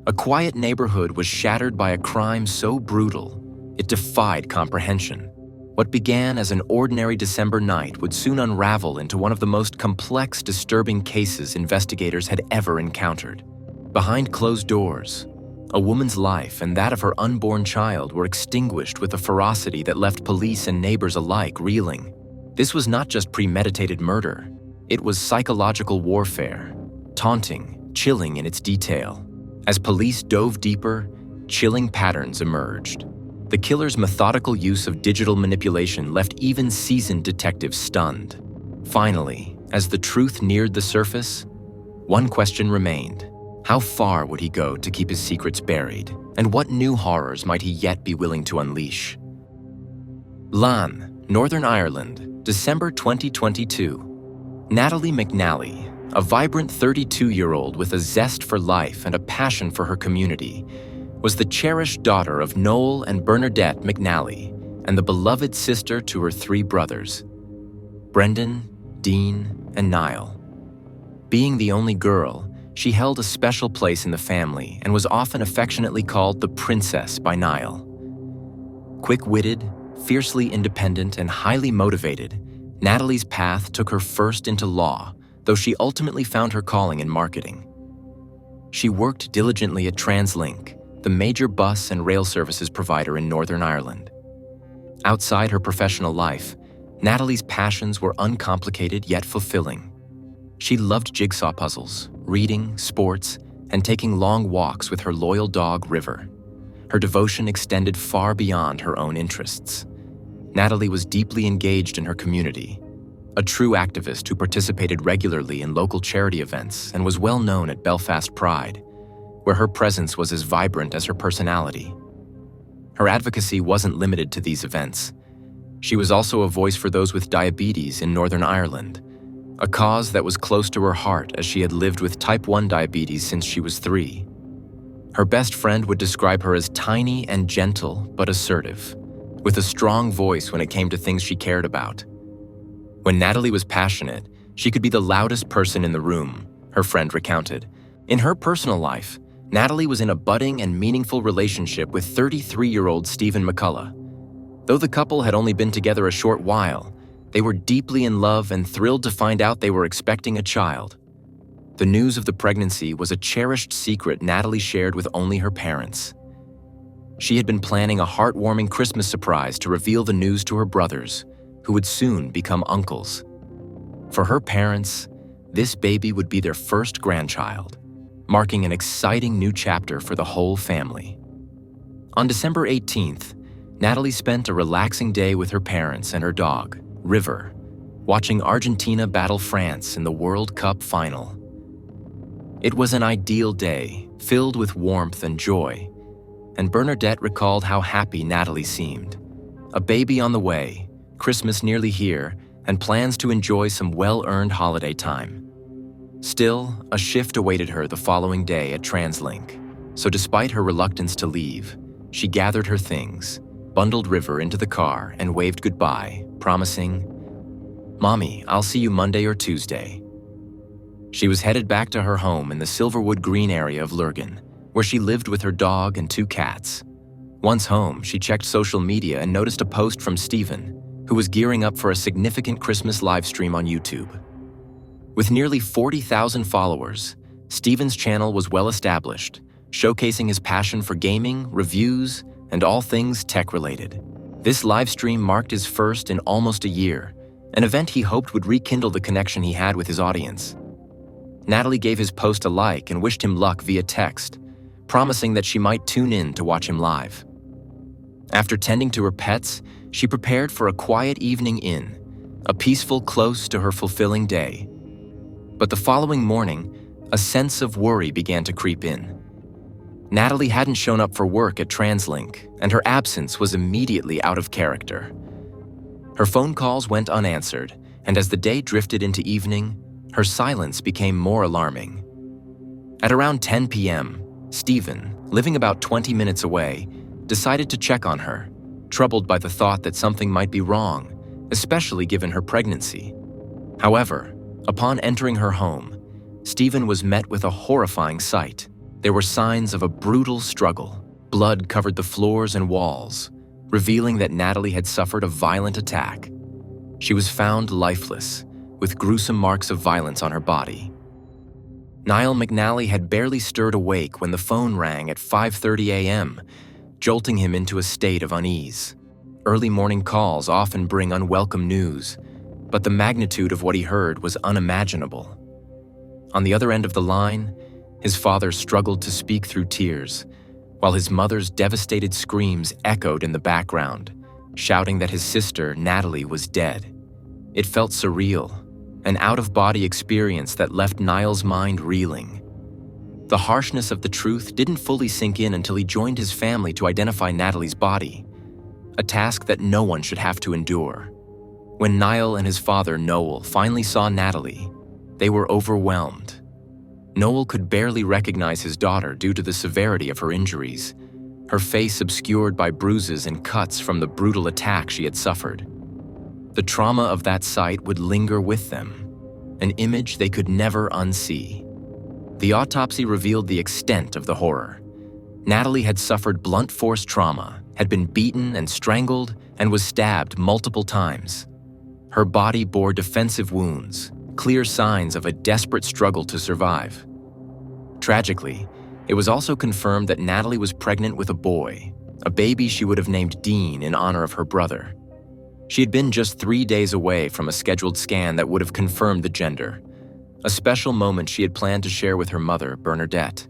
A quiet neighborhood was shattered by a crime so brutal, it defied comprehension. What began as an ordinary December night would soon unravel into one of the most complex, disturbing cases investigators had ever encountered. Behind closed doors, a woman's life and that of her unborn child were extinguished with a ferocity that left police and neighbors alike reeling. This was not just premeditated murder. It was psychological warfare, taunting, chilling in its detail. As police dove deeper, chilling patterns emerged. The killer's methodical use of digital manipulation left even seasoned detectives stunned. Finally, as the truth neared the surface, one question remained. How far would he go to keep his secrets buried? And what new horrors might he yet be willing to unleash? Lan, Northern Ireland, December 2022. Natalie McNally, a vibrant 32-year-old with a zest for life and a passion for her community, was the cherished daughter of Noel and Bernadette McNally and the beloved sister to her three brothers, Brendan, Dean, and Niall. Being the only girl, she held a special place in the family and was often affectionately called the Princess by Niall. Quick-witted, fiercely independent, and highly motivated, Natalie's path took her first into law, though she ultimately found her calling in marketing. She worked diligently at TransLink, the major bus and rail services provider in Northern Ireland. Outside her professional life, Natalie's passions were uncomplicated yet fulfilling. She loved jigsaw puzzles, reading, sports, and taking long walks with her loyal dog, River. Her devotion extended far beyond her own interests. Natalie was deeply engaged in her community, a true activist who participated regularly in local charity events and was well known at Belfast Pride, where her presence was as vibrant as her personality. Her advocacy wasn't limited to these events. She was also a voice for those with diabetes in Northern Ireland, a cause that was close to her heart as she had lived with type 1 diabetes since she was 3. Her best friend would describe her as tiny and gentle but assertive, with a strong voice when it came to things she cared about. When Natalie was passionate, she could be the loudest person in the room, her friend recounted. In her personal life, Natalie was in a budding and meaningful relationship with 33-year-old Stephen McCullough. Though the couple had only been together a short while, they were deeply in love and thrilled to find out they were expecting a child. The news of the pregnancy was a cherished secret Natalie shared with only her parents. She had been planning a heartwarming Christmas surprise to reveal the news to her brothers, who would soon become uncles. For her parents, this baby would be their first grandchild, marking an exciting new chapter for the whole family. On December 18th, Natalie spent a relaxing day with her parents and her dog, River, watching Argentina battle France in the World Cup final. It was an ideal day, filled with warmth and joy, and Bernadette recalled how happy Natalie seemed. A baby on the way, Christmas nearly here, and plans to enjoy some well-earned holiday time. Still, a shift awaited her the following day at TransLink, so despite her reluctance to leave, she gathered her things, bundled River into the car, and waved goodbye, promising, "Mommy, I'll see you Monday or Tuesday." She was headed back to her home in the Silverwood Green area of Lurgan, where she lived with her dog and 2 cats. Once home, she checked social media and noticed a post from Stephen, who was gearing up for a significant Christmas livestream on YouTube. With nearly 40,000 followers, Stephen's channel was well established, showcasing his passion for gaming, reviews, and all things tech-related. This livestream marked his first in almost a year, an event he hoped would rekindle the connection he had with his audience. Natalie gave his post a like and wished him luck via text, promising that she might tune in to watch him live. After tending to her pets, she prepared for a quiet evening in, a peaceful close to her fulfilling day. But the following morning, a sense of worry began to creep in. Natalie hadn't shown up for work at TransLink, and her absence was immediately out of character. Her phone calls went unanswered, and as the day drifted into evening, her silence became more alarming. At around 10 p.m., Stephen, living about 20 minutes away, decided to check on her, troubled by the thought that something might be wrong, especially given her pregnancy. However, upon entering her home, Stephen was met with a horrifying sight. There were signs of a brutal struggle. Blood covered the floors and walls, revealing that Natalie had suffered a violent attack. She was found lifeless, with gruesome marks of violence on her body. Niall McNally had barely stirred awake when the phone rang at 5:30 a.m., jolting him into a state of unease. Early morning calls often bring unwelcome news, but the magnitude of what he heard was unimaginable. On the other end of the line, his father struggled to speak through tears, while his mother's devastated screams echoed in the background, shouting that his sister, Natalie, was dead. It felt surreal, an out-of-body experience that left Niall's mind reeling. The harshness of the truth didn't fully sink in until he joined his family to identify Natalie's body, a task that no one should have to endure. When Niall and his father, Noel, finally saw Natalie, they were overwhelmed. Noel could barely recognize his daughter due to the severity of her injuries, her face obscured by bruises and cuts from the brutal attack she had suffered. The trauma of that sight would linger with them, an image they could never unsee. The autopsy revealed the extent of the horror. Natalie had suffered blunt force trauma, had been beaten and strangled, and was stabbed multiple times. Her body bore defensive wounds, clear signs of a desperate struggle to survive. Tragically, it was also confirmed that Natalie was pregnant with a boy, a baby she would have named Dean in honor of her brother. She had been just 3 days away from a scheduled scan that would have confirmed the gender, a special moment she had planned to share with her mother, Bernadette.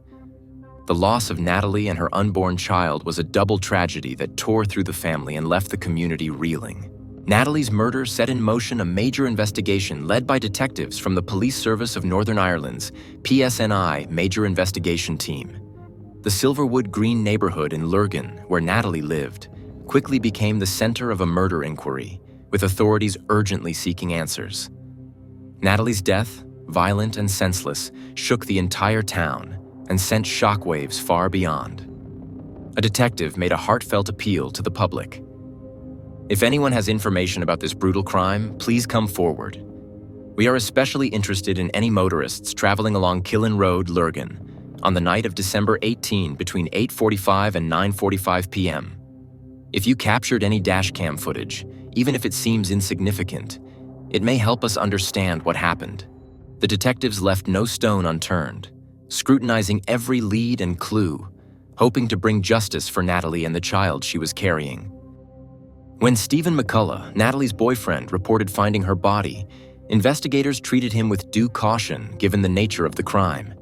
The loss of Natalie and her unborn child was a double tragedy that tore through the family and left the community reeling. Natalie's murder set in motion a major investigation led by detectives from the Police Service of Northern Ireland's PSNI Major Investigation Team. The Silverwood Green neighborhood in Lurgan, where Natalie lived, quickly became the center of a murder inquiry, with authorities urgently seeking answers. Natalie's death, violent and senseless, shook the entire town and sent shockwaves far beyond. A detective made a heartfelt appeal to the public. If anyone has information about this brutal crime, please come forward. We are especially interested in any motorists traveling along Killen Road, Lurgan, on the night of December 18 between 8:45 and 9:45 p.m. If you captured any dashcam footage, even if it seems insignificant, it may help us understand what happened. The detectives left no stone unturned, scrutinizing every lead and clue, hoping to bring justice for Natalie and the child she was carrying. When Stephen McCullough, Natalie's boyfriend, reported finding her body, investigators treated him with due caution given the nature of the crime.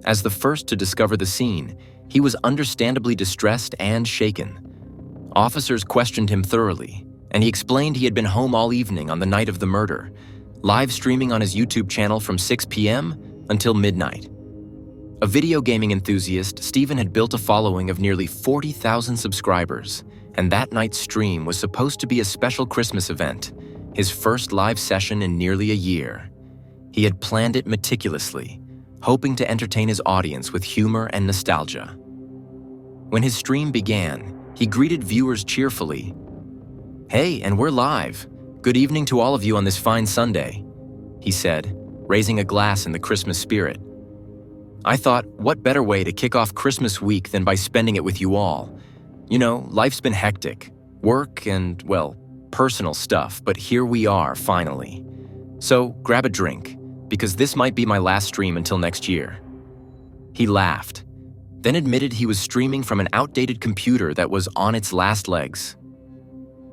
As the first to discover the scene, he was understandably distressed and shaken. Officers questioned him thoroughly, and he explained he had been home all evening on the night of the murder, live streaming on his YouTube channel from 6 p.m. until midnight. A video gaming enthusiast, Stephen had built a following of nearly 40,000 subscribers, and that night's stream was supposed to be a special Christmas event, his first live session in nearly a year. He had planned it meticulously, hoping to entertain his audience with humor and nostalgia. When his stream began, he greeted viewers cheerfully. "Hey, and we're live. Good evening to all of you on this fine Sunday," he said, raising a glass in the Christmas spirit. I thought, what better way to kick off Christmas week than by spending it with you all? You know, life's been hectic. Work and, well, personal stuff, but here we are, finally. So grab a drink, because this might be my last stream until next year. He laughed, then admitted he was streaming from an outdated computer that was on its last legs.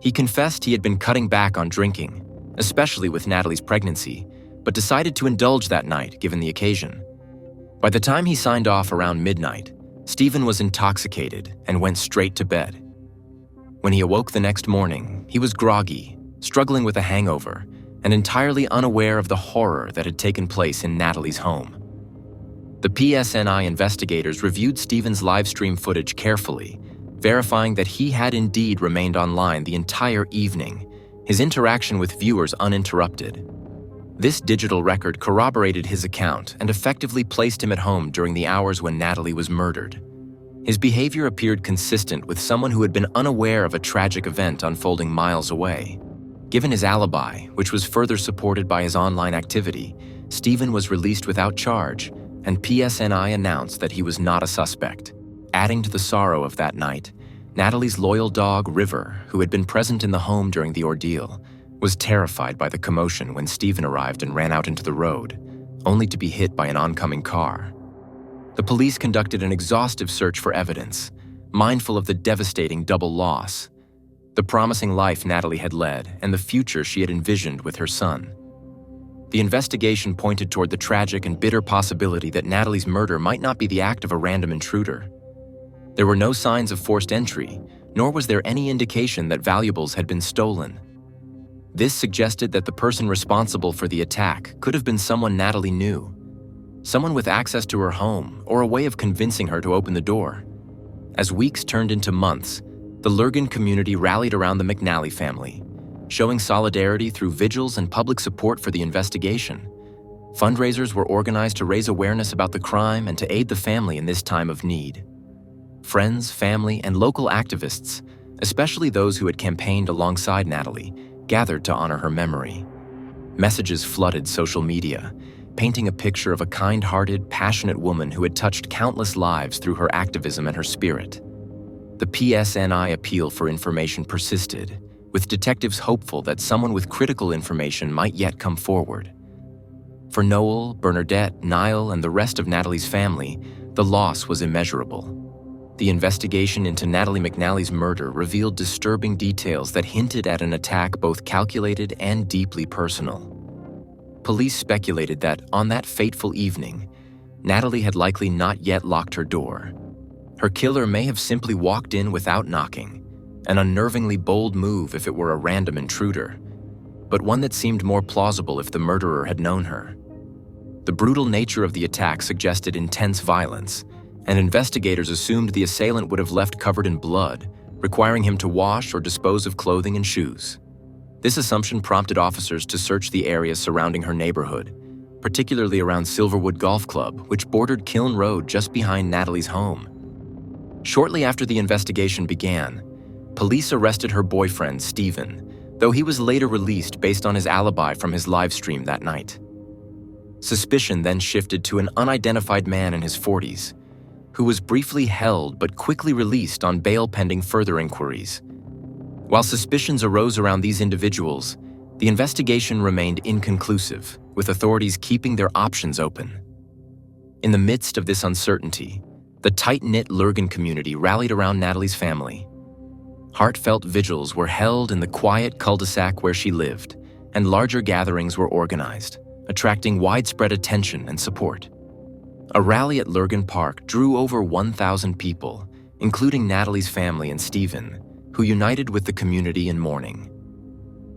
He confessed he had been cutting back on drinking, especially with Natalie's pregnancy, but decided to indulge that night given the occasion. By the time he signed off around midnight, Stephen was intoxicated and went straight to bed. When he awoke the next morning, he was groggy, struggling with a hangover, and entirely unaware of the horror that had taken place in Natalie's home. The PSNI investigators reviewed Stephen's livestream footage carefully, verifying that he had indeed remained online the entire evening, his interaction with viewers uninterrupted. This digital record corroborated his account and effectively placed him at home during the hours when Natalie was murdered. His behavior appeared consistent with someone who had been unaware of a tragic event unfolding miles away. Given his alibi, which was further supported by his online activity, Stephen was released without charge, and PSNI announced that he was not a suspect. Adding to the sorrow of that night, Natalie's loyal dog, River, who had been present in the home during the ordeal, was terrified by the commotion when Stephen arrived and ran out into the road, only to be hit by an oncoming car. The police conducted an exhaustive search for evidence, mindful of the devastating double loss, the promising life Natalie had led and the future she had envisioned with her son. The investigation pointed toward the tragic and bitter possibility that Natalie's murder might not be the act of a random intruder. There were no signs of forced entry, nor was there any indication that valuables had been stolen. This suggested that the person responsible for the attack could have been someone Natalie knew, someone with access to her home or a way of convincing her to open the door. As weeks turned into months, the Lurgan community rallied around the McNally family, showing solidarity through vigils and public support for the investigation. Fundraisers were organized to raise awareness about the crime and to aid the family in this time of need. Friends, family, and local activists, especially those who had campaigned alongside Natalie, gathered to honor her memory. Messages flooded social media, painting a picture of a kind-hearted, passionate woman who had touched countless lives through her activism and her spirit. The PSNI appeal for information persisted, with detectives hopeful that someone with critical information might yet come forward. For Noel, Bernadette, Niall, and the rest of Natalie's family, the loss was immeasurable. The investigation into Natalie McNally's murder revealed disturbing details that hinted at an attack both calculated and deeply personal. Police speculated that, on that fateful evening, Natalie had likely not yet locked her door. Her killer may have simply walked in without knocking, an unnervingly bold move if it were a random intruder, but one that seemed more plausible if the murderer had known her. The brutal nature of the attack suggested intense violence, and investigators assumed the assailant would have left covered in blood, requiring him to wash or dispose of clothing and shoes. This assumption prompted officers to search the area surrounding her neighborhood, particularly around Silverwood Golf Club, which bordered Kiln Road just behind Natalie's home. Shortly after the investigation began, police arrested her boyfriend, Stephen, though he was later released based on his alibi from his live stream that night. Suspicion then shifted to an unidentified man in his 40s, who was briefly held but quickly released on bail pending further inquiries. While suspicions arose around these individuals, the investigation remained inconclusive, with authorities keeping their options open. In the midst of this uncertainty, the tight-knit Lurgan community rallied around Natalie's family. Heartfelt vigils were held in the quiet cul-de-sac where she lived, and larger gatherings were organized, attracting widespread attention and support. A rally at Lurgan Park drew over 1,000 people, including Natalie's family and Stephen, who united with the community in mourning.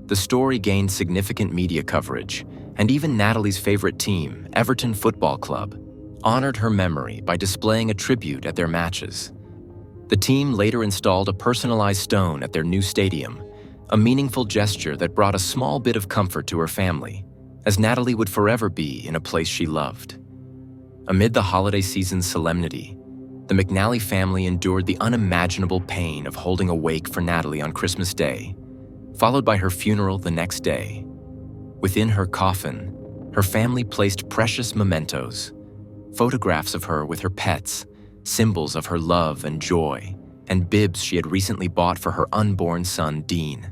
The story gained significant media coverage, and even Natalie's favorite team, Everton Football Club, honored her memory by displaying a tribute at their matches. The team later installed a personalized stone at their new stadium, a meaningful gesture that brought a small bit of comfort to her family, as Natalie would forever be in a place she loved. Amid the holiday season's solemnity, the McNally family endured the unimaginable pain of holding a wake for Natalie on Christmas Day, followed by her funeral the next day. Within her coffin, her family placed precious mementos, photographs of her with her pets, symbols of her love and joy, and bibs she had recently bought for her unborn son, Dean.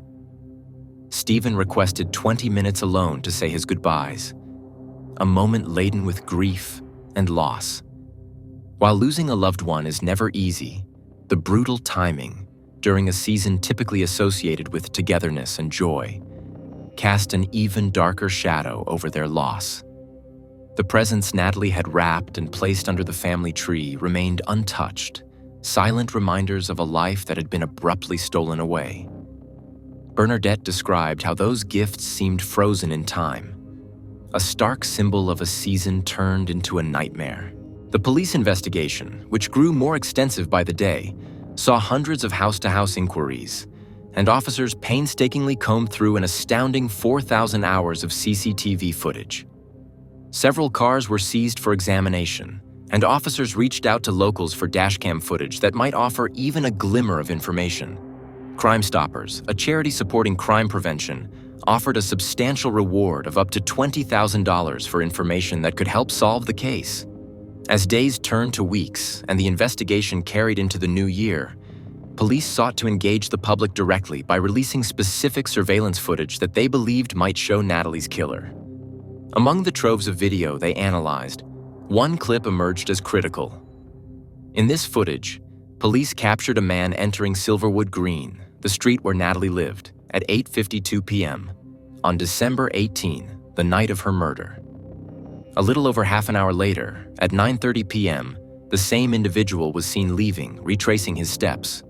Stephen requested 20 minutes alone to say his goodbyes, a moment laden with grief and loss. While losing a loved one is never easy, the brutal timing, during a season typically associated with togetherness and joy, cast an even darker shadow over their loss. The presents Natalie had wrapped and placed under the family tree remained untouched, silent reminders of a life that had been abruptly stolen away. Bernadette described how those gifts seemed frozen in time, a stark symbol of a season turned into a nightmare. The police investigation, which grew more extensive by the day, saw hundreds of house-to-house inquiries, and officers painstakingly combed through an astounding 4,000 hours of CCTV footage. Several cars were seized for examination, and officers reached out to locals for dashcam footage that might offer even a glimmer of information. Crime Stoppers, a charity supporting crime prevention, offered a substantial reward of up to $20,000 for information that could help solve the case. As days turned to weeks and the investigation carried into the new year, police sought to engage the public directly by releasing specific surveillance footage that they believed might show Natalie's killer. Among the troves of video they analyzed, one clip emerged as critical. In this footage, police captured a man entering Silverwood Green, the street where Natalie lived, at 8:52 p.m. on December 18, the night of her murder. A little over half an hour later, at 9:30 p.m., the same individual was seen leaving, retracing his steps.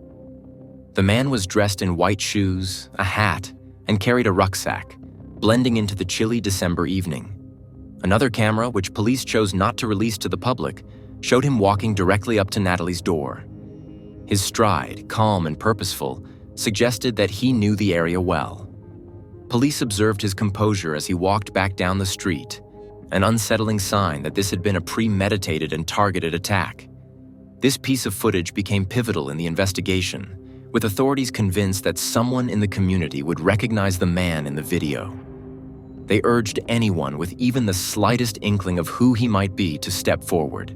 The man was dressed in white shoes, a hat, and carried a rucksack, blending into the chilly December evening. Another camera, which police chose not to release to the public, showed him walking directly up to Natalie's door. His stride, calm and purposeful, suggested that he knew the area well. Police observed his composure as he walked back down the street, an unsettling sign that this had been a premeditated and targeted attack. This piece of footage became pivotal in the investigation, with authorities convinced that someone in the community would recognize the man in the video. They urged anyone with even the slightest inkling of who he might be to step forward.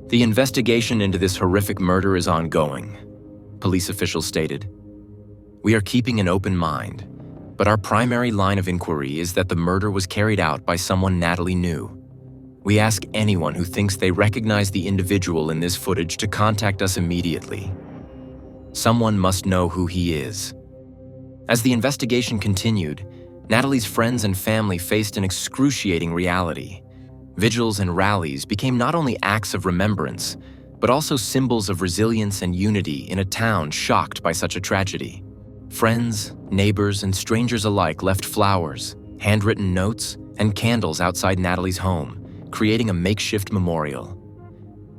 The investigation into this horrific murder is ongoing, police officials stated. We are keeping an open mind, but our primary line of inquiry is that the murder was carried out by someone Natalie knew. We ask anyone who thinks they recognize the individual in this footage to contact us immediately. Someone must know who he is. As the investigation continued, Natalie's friends and family faced an excruciating reality. Vigils and rallies became not only acts of remembrance, but also symbols of resilience and unity in a town shocked by such a tragedy. Friends, neighbors, and strangers alike left flowers, handwritten notes, and candles outside Natalie's home, creating a makeshift memorial.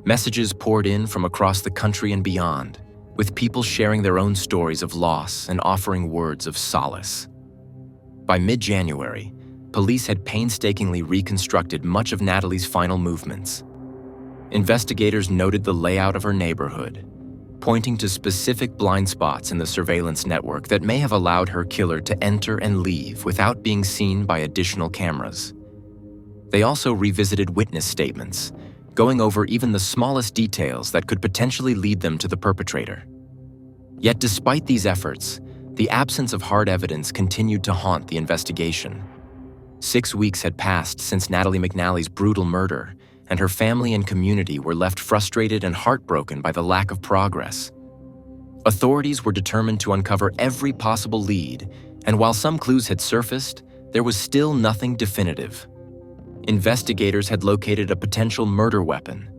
Messages poured in from across the country and beyond, with people sharing their own stories of loss and offering words of solace. By mid-January, police had painstakingly reconstructed much of Natalie's final movements. Investigators noted the layout of her neighborhood, pointing to specific blind spots in the surveillance network that may have allowed her killer to enter and leave without being seen by additional cameras. They also revisited witness statements, going over even the smallest details that could potentially lead them to the perpetrator. Yet despite these efforts, the absence of hard evidence continued to haunt the investigation. 6 weeks had passed since Natalie McNally's brutal murder, and her family and community were left frustrated and heartbroken by the lack of progress. Authorities were determined to uncover every possible lead, and while some clues had surfaced, there was still nothing definitive. Investigators had located a potential murder weapon,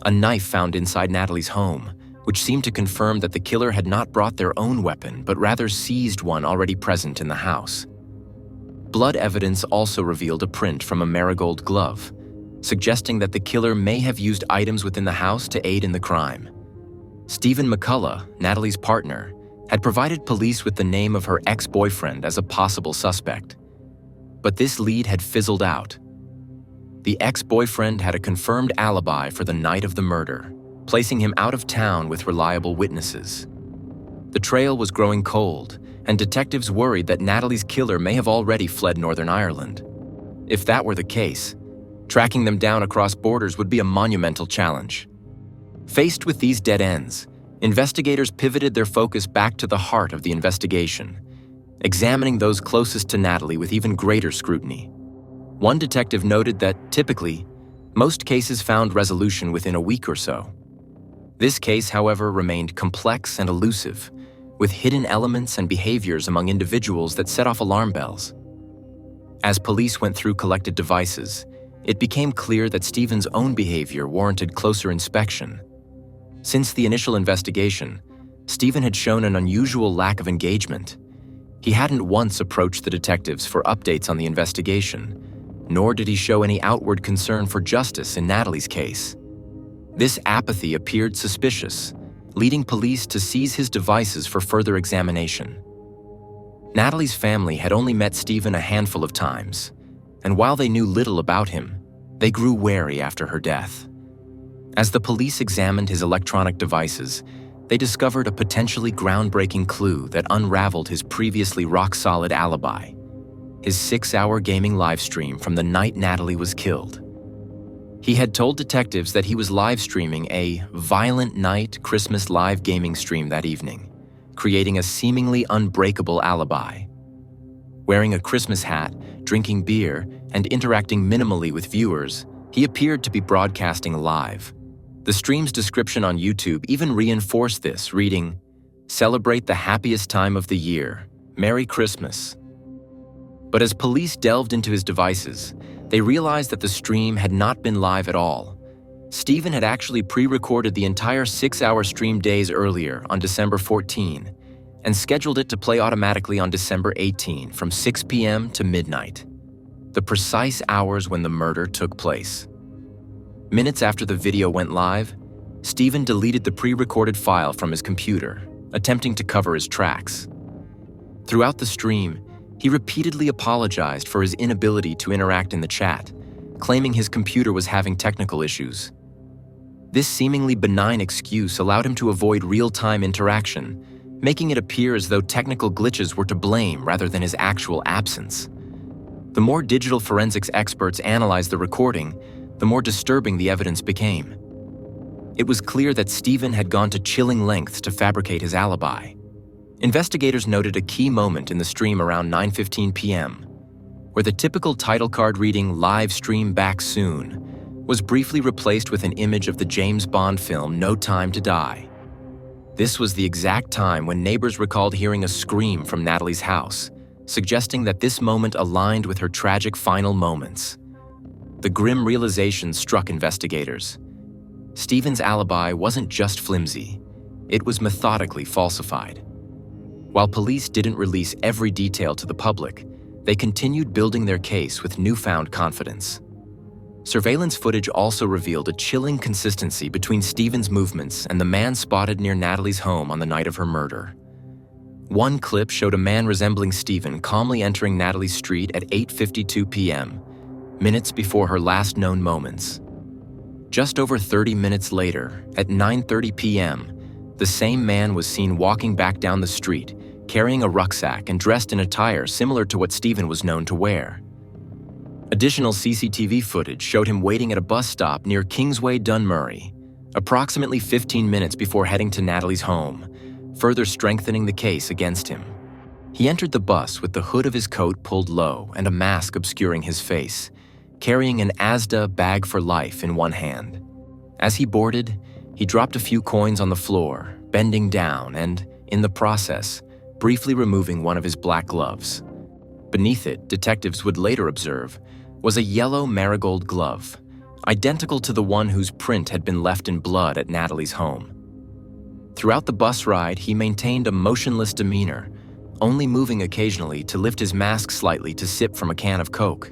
a knife found inside Natalie's home, which seemed to confirm that the killer had not brought their own weapon, but rather seized one already present in the house. Blood evidence also revealed a print from a marigold glove, suggesting that the killer may have used items within the house to aid in the crime. Stephen McCullough, Natalie's partner, had provided police with the name of her ex-boyfriend as a possible suspect. But this lead had fizzled out. The ex-boyfriend had a confirmed alibi for the night of the murder, placing him out of town with reliable witnesses. The trail was growing cold, and detectives worried that Natalie's killer may have already fled Northern Ireland. If that were the case, tracking them down across borders would be a monumental challenge. Faced with these dead ends, investigators pivoted their focus back to the heart of the investigation, examining those closest to Natalie with even greater scrutiny. One detective noted that, typically, most cases found resolution within a week or so. This case, however, remained complex and elusive, with hidden elements and behaviors among individuals that set off alarm bells. As police went through collected devices, it became clear that Stephen's own behavior warranted closer inspection. Since the initial investigation, Stephen had shown an unusual lack of engagement. He hadn't once approached the detectives for updates on the investigation, nor did he show any outward concern for justice in Natalie's case. This apathy appeared suspicious, leading police to seize his devices for further examination. Natalie's family had only met Stephen a handful of times, and while they knew little about him, they grew wary after her death. As the police examined his electronic devices, they discovered a potentially groundbreaking clue that unraveled his previously rock-solid alibi: his 6-hour gaming livestream from the night Natalie was killed. He had told detectives that he was live streaming a Violent Night Christmas live gaming stream that evening, creating a seemingly unbreakable alibi. Wearing a Christmas hat, drinking beer, and interacting minimally with viewers, he appeared to be broadcasting live. The stream's description on YouTube even reinforced this, reading, "Celebrate the happiest time of the year. Merry Christmas." But as police delved into his devices, they realized that the stream had not been live at all. Stephen had actually pre-recorded the entire 6-hour stream days earlier on December 14 and scheduled it to play automatically on December 18 from 6 p.m. to midnight, the precise hours when the murder took place. Minutes after the video went live, Stephen deleted the pre-recorded file from his computer, attempting to cover his tracks. Throughout the stream, he repeatedly apologized for his inability to interact in the chat, claiming his computer was having technical issues. This seemingly benign excuse allowed him to avoid real-time interaction, making it appear as though technical glitches were to blame rather than his actual absence. The more digital forensics experts analyzed the recording, the more disturbing the evidence became. It was clear that Stephen had gone to chilling lengths to fabricate his alibi. Investigators noted a key moment in the stream around 9:15 p.m., where the typical title card reading "Live Stream Back Soon" was briefly replaced with an image of the James Bond film No Time to Die. This was the exact time when neighbors recalled hearing a scream from Natalie's house, suggesting that this moment aligned with her tragic final moments. The grim realization struck investigators. Stephen's alibi wasn't just flimsy, it was methodically falsified. While police didn't release every detail to the public, they continued building their case with newfound confidence. Surveillance footage also revealed a chilling consistency between Stephen's movements and the man spotted near Natalie's home on the night of her murder. One clip showed a man resembling Stephen calmly entering Natalie's street at 8:52 p.m., minutes before her last known moments. Just over 30 minutes later, at 9:30 p.m., the same man was seen walking back down the street, carrying a rucksack and dressed in attire similar to what Stephen was known to wear. Additional CCTV footage showed him waiting at a bus stop near Kingsway Dunmurry, approximately 15 minutes before heading to Natalie's home, further strengthening the case against him. He entered the bus with the hood of his coat pulled low and a mask obscuring his face, carrying an Asda bag for life in one hand. As he boarded, he dropped a few coins on the floor, bending down and, in the process, briefly removing one of his black gloves. Beneath it, detectives would later observe, was a yellow marigold glove, identical to the one whose print had been left in blood at Natalie's home. Throughout the bus ride, he maintained a motionless demeanor, only moving occasionally to lift his mask slightly to sip from a can of Coke.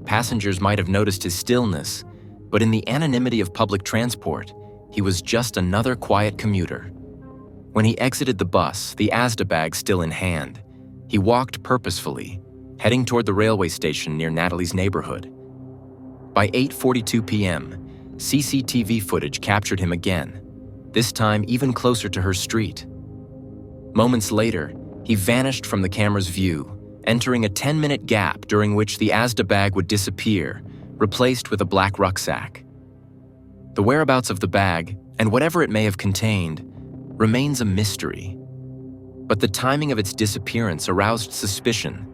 Passengers might have noticed his stillness, but in the anonymity of public transport, he was just another quiet commuter. When he exited the bus, the Asda bag still in hand, he walked purposefully, heading toward the railway station near Natalie's neighborhood. By 8:42 p.m., CCTV footage captured him again, this time even closer to her street. Moments later, he vanished from the camera's view, entering a 10-minute gap during which the Asda bag would disappear, replaced with a black rucksack. The whereabouts of the bag, and whatever it may have contained, remains a mystery. But the timing of its disappearance aroused suspicion,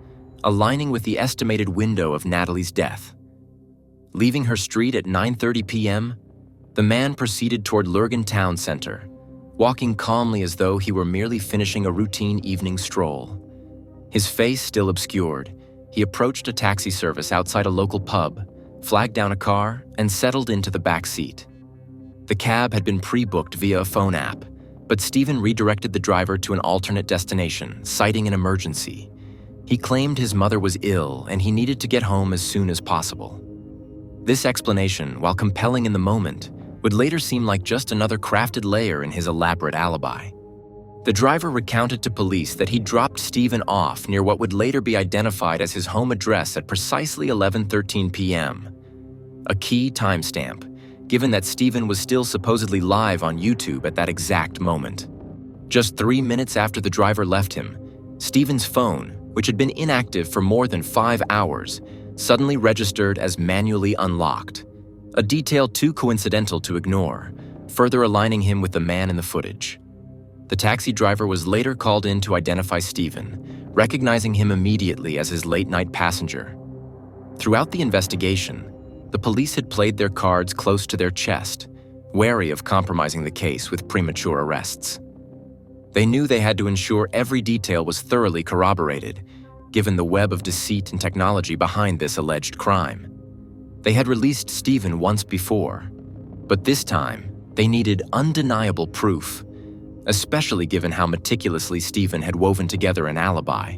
aligning with the estimated window of Natalie's death. Leaving her street at 9:30 p.m., the man proceeded toward Lurgan Town Center, walking calmly as though he were merely finishing a routine evening stroll. His face still obscured, he approached a taxi service outside a local pub, flagged down a car, and settled into the back seat. The cab had been pre-booked via a phone app, but Stephen redirected the driver to an alternate destination, citing an emergency. He claimed his mother was ill and he needed to get home as soon as possible. This explanation, while compelling in the moment, would later seem like just another crafted layer in his elaborate alibi. The driver recounted to police that he dropped Stephen off near what would later be identified as his home address at precisely 11:13 p.m. A key timestamp, given that Stephen was still supposedly live on YouTube at that exact moment. Just 3 minutes after the driver left him, Stephen's phone, which had been inactive for more than 5 hours, suddenly registered as manually unlocked. a detail too coincidental to ignore, further aligning him with the man in the footage. The taxi driver was later called in to identify Stephen, recognizing him immediately as his late-night passenger. Throughout the investigation, the police had played their cards close to their chest, wary of compromising the case with premature arrests. They knew they had to ensure every detail was thoroughly corroborated, given the web of deceit and technology behind this alleged crime. They had released Stephen once before, but this time they needed undeniable proof, especially given how meticulously Stephen had woven together an alibi.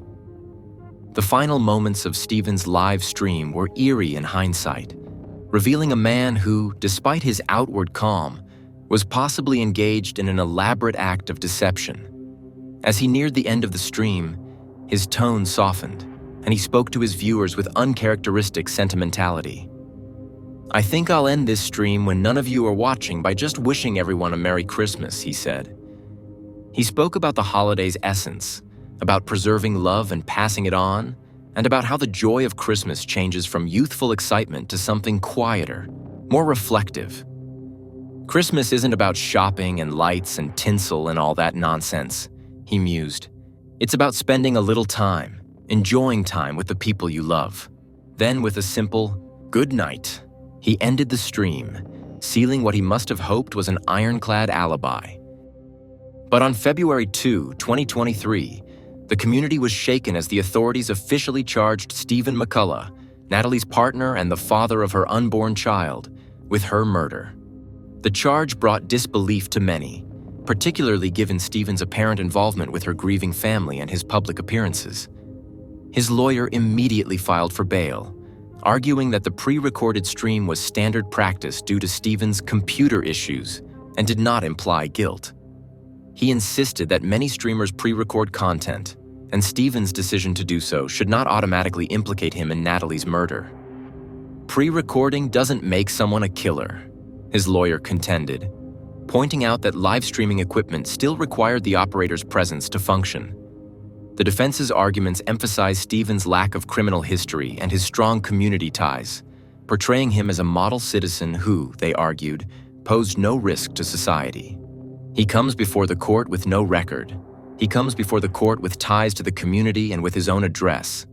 The final moments of Stephen's live stream were eerie in hindsight, revealing a man who, despite his outward calm, was possibly engaged in an elaborate act of deception. As he neared the end of the stream, his tone softened, and he spoke to his viewers with uncharacteristic sentimentality. "I think I'll end this stream when none of you are watching by just wishing everyone a Merry Christmas," he said. He spoke about the holiday's essence, about preserving love and passing it on, and about how the joy of Christmas changes from youthful excitement to something quieter, more reflective. "Christmas isn't about shopping and lights and tinsel and all that nonsense," he mused. "It's about spending a little time, enjoying time with the people you love." Then, with a simple, "good night," he ended the stream, sealing what he must have hoped was an ironclad alibi. But on February 2, 2023, the community was shaken as the authorities officially charged Stephen McCullough, Natalie's partner and the father of her unborn child, with her murder. The charge brought disbelief to many, particularly given Stephen's apparent involvement with her grieving family and his public appearances. His lawyer immediately filed for bail, arguing that the pre-recorded stream was standard practice due to Stephen's computer issues and did not imply guilt. He insisted that many streamers pre-record content, and Stephen's decision to do so should not automatically implicate him in Natalie's murder. "Pre-recording doesn't make someone a killer," his lawyer contended, pointing out that live streaming equipment still required the operator's presence to function. The defense's arguments emphasized Stephen's lack of criminal history and his strong community ties, portraying him as a model citizen who, they argued, posed no risk to society. "He comes before the court with no record. He comes before the court with ties to the community and with his own address.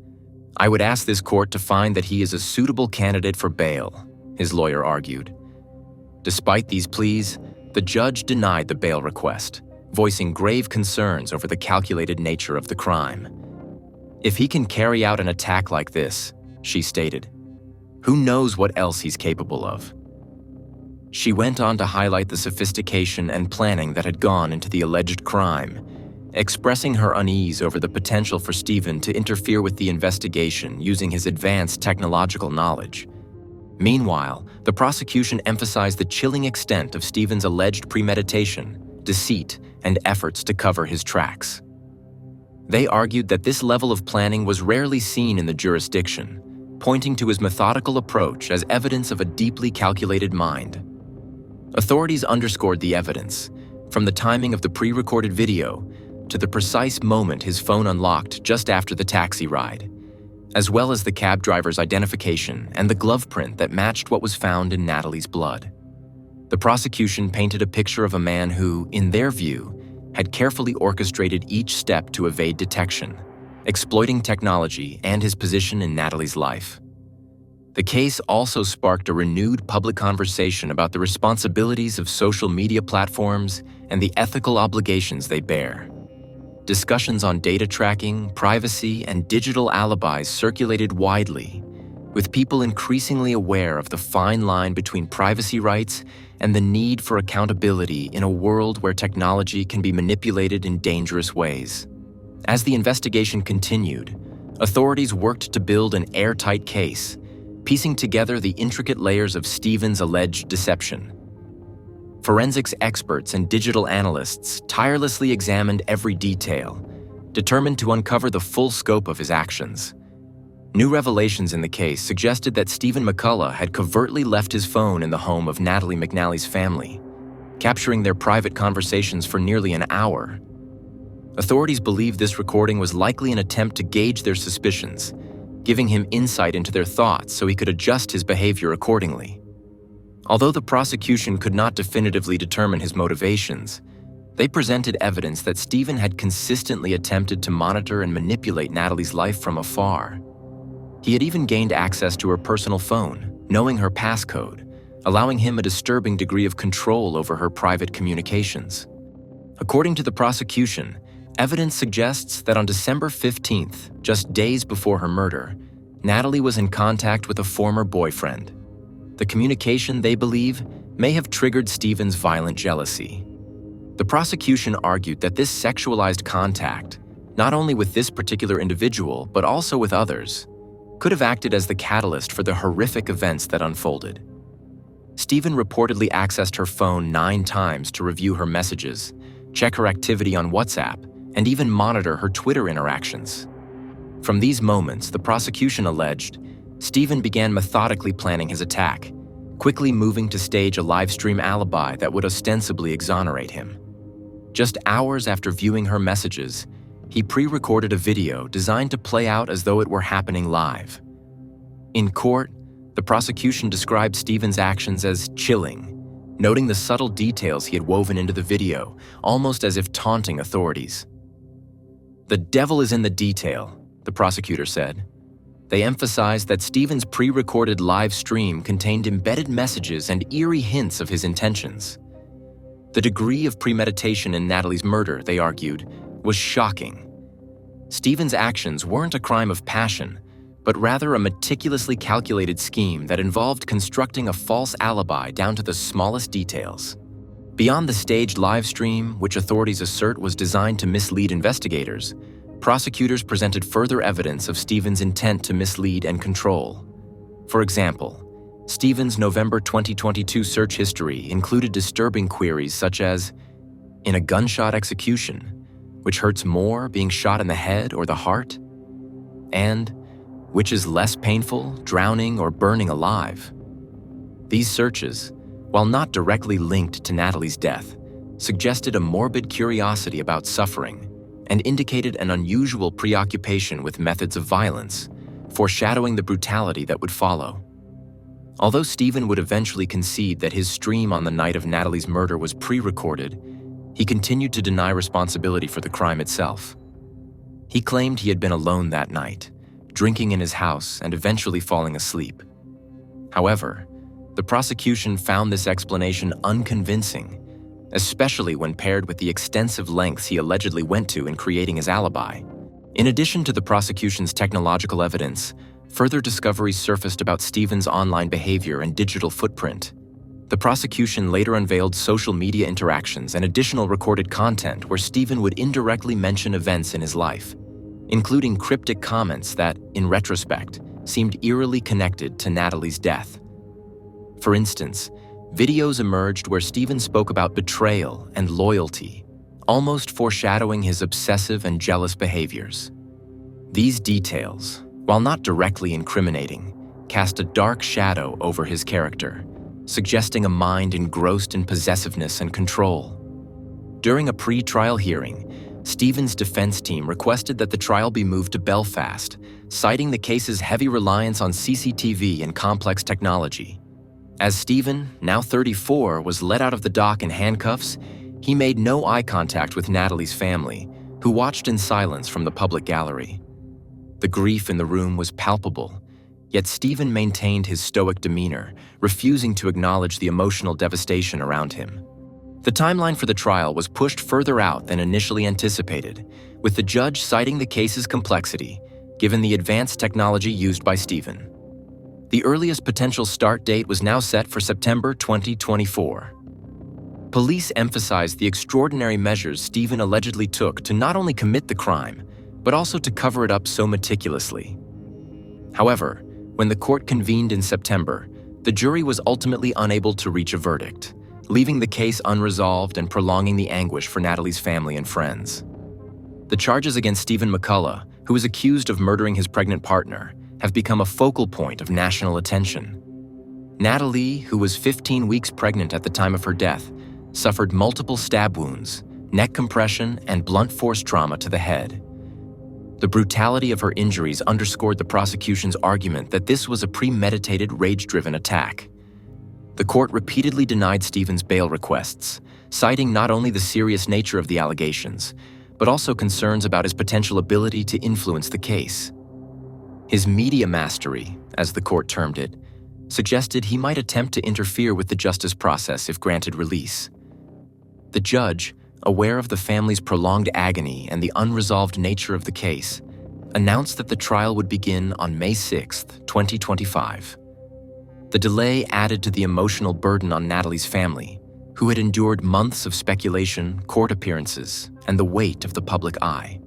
I would ask this court to find that he is a suitable candidate for bail," his lawyer argued. Despite these pleas, the judge denied the bail request, voicing grave concerns over the calculated nature of the crime. "If he can carry out an attack like this," she stated, "who knows what else he's capable of?" She went on to highlight the sophistication and planning that had gone into the alleged crime, expressing her unease over the potential for Stephen to interfere with the investigation using his advanced technological knowledge. Meanwhile, the prosecution emphasized the chilling extent of Stephen's alleged premeditation, deceit, and efforts to cover his tracks. They argued that this level of planning was rarely seen in the jurisdiction, pointing to his methodical approach as evidence of a deeply calculated mind. Authorities underscored the evidence, from the timing of the pre-recorded video to the precise moment his phone unlocked just after the taxi ride, as well as the cab driver's identification and the glove print that matched what was found in Natalie's blood. The prosecution painted a picture of a man who, in their view, had carefully orchestrated each step to evade detection, exploiting technology and his position in Natalie's life. The case also sparked a renewed public conversation about the responsibilities of social media platforms and the ethical obligations they bear. Discussions on data tracking, privacy, and digital alibis circulated widely, with people increasingly aware of the fine line between privacy rights and the need for accountability in a world where technology can be manipulated in dangerous ways. As the investigation continued, authorities worked to build an airtight case, piecing together the intricate layers of Stephen's alleged deception. Forensics experts and digital analysts tirelessly examined every detail, determined to uncover the full scope of his actions. New revelations in the case suggested that Stephen McCullough had covertly left his phone in the home of Natalie McNally's family, capturing their private conversations for nearly an hour. Authorities believed this recording was likely an attempt to gauge their suspicions, giving him insight into their thoughts so he could adjust his behavior accordingly. Although the prosecution could not definitively determine his motivations, they presented evidence that Stephen had consistently attempted to monitor and manipulate Natalie's life from afar. He had even gained access to her personal phone, knowing her passcode, allowing him a disturbing degree of control over her private communications. According to the prosecution, evidence suggests that on December 15th, just days before her murder, Natalie was in contact with a former boyfriend. The communication, they believe, may have triggered Stephen's violent jealousy. The prosecution argued that this sexualized contact, not only with this particular individual but also with others, could have acted as the catalyst for the horrific events that unfolded. Stephen reportedly accessed her phone 9 times to review her messages, check her activity on WhatsApp, and even monitor her Twitter interactions. From these moments, the prosecution alleged, Stephen began methodically planning his attack, quickly moving to stage a live-stream alibi that would ostensibly exonerate him. Just hours after viewing her messages, he pre-recorded a video designed to play out as though it were happening live. In court, the prosecution described Stephen's actions as chilling, noting the subtle details he had woven into the video, almost as if taunting authorities. "The devil is in the detail," the prosecutor said. They emphasized that Stephen's pre-recorded live stream contained embedded messages and eerie hints of his intentions. The degree of premeditation in Natalie's murder, they argued, was shocking. Stephen's actions weren't a crime of passion, but rather a meticulously calculated scheme that involved constructing a false alibi down to the smallest details. Beyond the staged live stream, which authorities assert was designed to mislead investigators, prosecutors presented further evidence of Stephen's intent to mislead and control. For example, Stephen's November 2022 search history included disturbing queries such as, "In a gunshot execution, which hurts more, being shot in the head or the heart?" And, "Which is less painful, drowning or burning alive?" These searches, while not directly linked to Natalie's death, suggested a morbid curiosity about suffering and indicated an unusual preoccupation with methods of violence, foreshadowing the brutality that would follow. Although Stephen would eventually concede that his stream on the night of Natalie's murder was pre-recorded, he continued to deny responsibility for the crime itself. He claimed he had been alone that night, drinking in his house and eventually falling asleep. However, the prosecution found this explanation unconvincing, especially when paired with the extensive lengths he allegedly went to in creating his alibi. In addition to the prosecution's technological evidence, further discoveries surfaced about Stephen's online behavior and digital footprint. The prosecution later unveiled social media interactions and additional recorded content where Stephen would indirectly mention events in his life, including cryptic comments that, in retrospect, seemed eerily connected to Natalie's death. For instance, videos emerged where Stephen spoke about betrayal and loyalty, almost foreshadowing his obsessive and jealous behaviors. These details, while not directly incriminating, cast a dark shadow over his character, suggesting a mind engrossed in possessiveness and control. During a pre-trial hearing, Stephen's defense team requested that the trial be moved to Belfast, citing the case's heavy reliance on CCTV and complex technology. As Stephen, now 34, was let out of the dock in handcuffs, he made no eye contact with Natalie's family, who watched in silence from the public gallery. The grief in the room was palpable, yet Stephen maintained his stoic demeanor, refusing to acknowledge the emotional devastation around him. The timeline for the trial was pushed further out than initially anticipated, with the judge citing the case's complexity, given the advanced technology used by Stephen. The earliest potential start date was now set for September 2024. Police emphasized the extraordinary measures Stephen allegedly took to not only commit the crime, but also to cover it up so meticulously. However, when the court convened in September, the jury was ultimately unable to reach a verdict, leaving the case unresolved and prolonging the anguish for Natalie's family and friends. The charges against Stephen McCullough, who is accused of murdering his pregnant partner, have become a focal point of national attention. Natalie, who was 15 weeks pregnant at the time of her death, suffered multiple stab wounds, neck compression, and blunt force trauma to the head. The brutality of her injuries underscored the prosecution's argument that this was a premeditated, rage-driven attack. The court repeatedly denied Stephen's bail requests, citing not only the serious nature of the allegations, but also concerns about his potential ability to influence the case. His media mastery, as the court termed it, suggested he might attempt to interfere with the justice process if granted release. The judge, aware of the family's prolonged agony and the unresolved nature of the case, announced that the trial would begin on May 6, 2025. The delay added to the emotional burden on Natalie's family, who had endured months of speculation, court appearances, and the weight of the public eye.